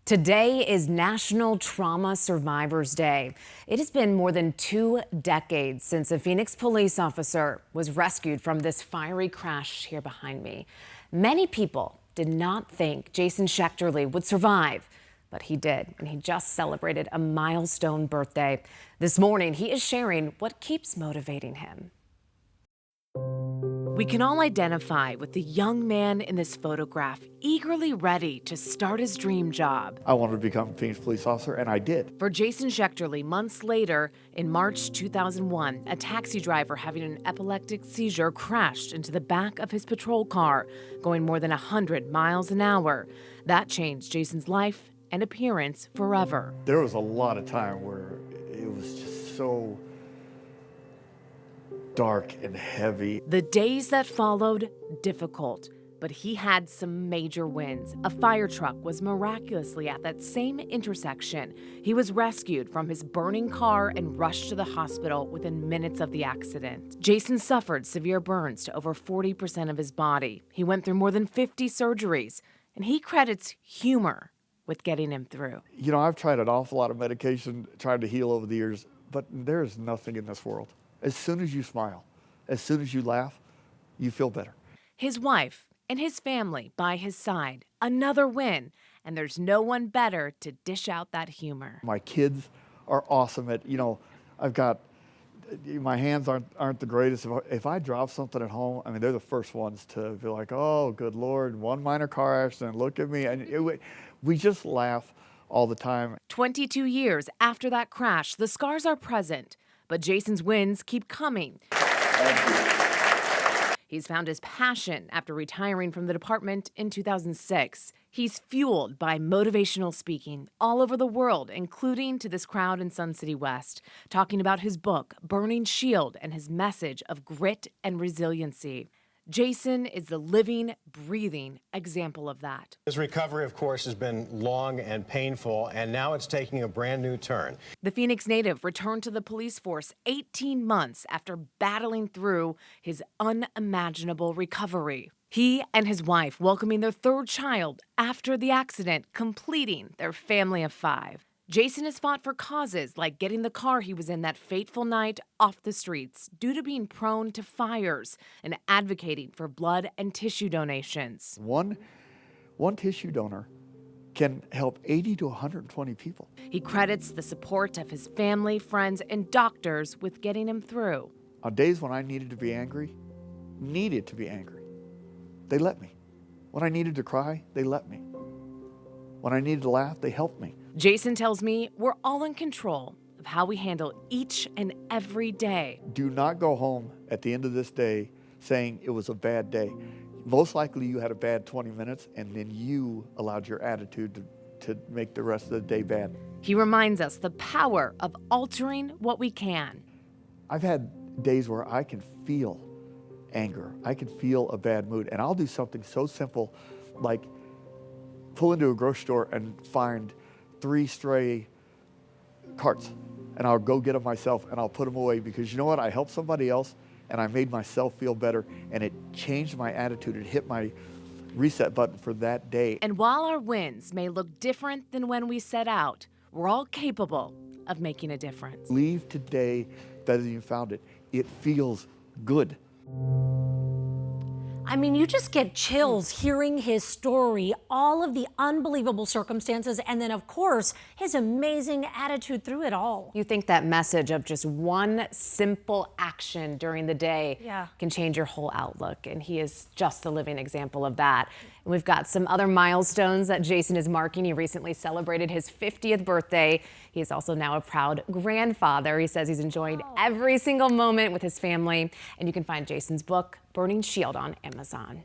Today is National Trauma Survivors Day. It has been more than 2 decades since a Phoenix police officer was rescued from this fiery crash here behind me. Many people did not think Jason Schechterle would survive, but he did, and he just celebrated a milestone birthday. This morning, he is sharing what keeps motivating him. We can all identify with the young man in this photograph, eagerly ready to start his dream job. I wanted to become a Phoenix police officer, and I did. For Jason Schechterle, months later, in March 2001, a taxi driver having an epileptic seizure crashed into the back of his patrol car, going more than 100 miles an hour. That changed Jason's life and appearance forever. There was a lot of time where it was just so dark and heavy. The days that followed, difficult, but he had some major wins. A fire truck was miraculously at that same intersection. He was rescued from his burning car and rushed to the hospital within minutes of the accident. Jason suffered severe burns to over 40% of his body. He went through more than 50 surgeries, and he credits humor with getting him through. You know, I've tried an awful lot of medication, tried to heal over the years, but there is nothing in this world. As soon as you smile, as soon as you laugh, you feel better. His wife and his family by his side, another win, and there's no one better to dish out that humor. My kids are awesome at, I've got, my hands aren't the greatest. If I drop something at home, I mean, they're the first ones to be like, oh, good Lord, one minor car accident, look at me. And we just laugh all the time. 22 years after that crash, the scars are present, but Jason's wins keep coming. He's found his passion after retiring from the department in 2006. He's fueled by motivational speaking all over the world, including to this crowd in Sun City West, talking about his book, Burning Shield, and his message of grit and resiliency. Jason is the living, breathing example of that. His recovery, of course, has been long and painful, and now it's taking a brand new turn. The Phoenix native returned to the police force 18 months after battling through his unimaginable recovery. He and his wife welcoming their third child after the accident, completing their family of 5. Jason has fought for causes like getting the car he was in that fateful night off the streets due to being prone to fires and advocating for blood and tissue donations. One tissue donor can help 80 to 120 people. He credits the support of his family, friends, and doctors with getting him through. On days when I needed to be angry, they let me. When I needed to cry, they let me. When I needed to laugh, they helped me. Jason tells me we're all in control of how we handle each and every day. Do not go home at the end of this day saying it was a bad day. Most likely you had a bad 20 minutes and then you allowed your attitude to make the rest of the day bad. He reminds us the power of altering what we can. I've had days where I can feel anger. I can feel a bad mood, and I'll do something so simple like pull into a grocery store and find 3 stray carts, and I'll go get them myself and I'll put them away because you know what? I helped somebody else and I made myself feel better, and it changed my attitude. It hit my reset button for that day. And while our wins may look different than when we set out, we're all capable of making a difference. Leave today better than you found it. It feels good. I mean, you just get chills hearing his story, all of the unbelievable circumstances, and then, of course, his amazing attitude through it all. You think that message of just one simple action during the day can change your whole outlook, and he is just the living example of that. And we've got some other milestones that Jason is marking. He recently celebrated his 50th birthday. He is also now a proud grandfather. He says he's enjoying every single moment with his family, and you can find Jason's book, Burning Shield, on Amazon.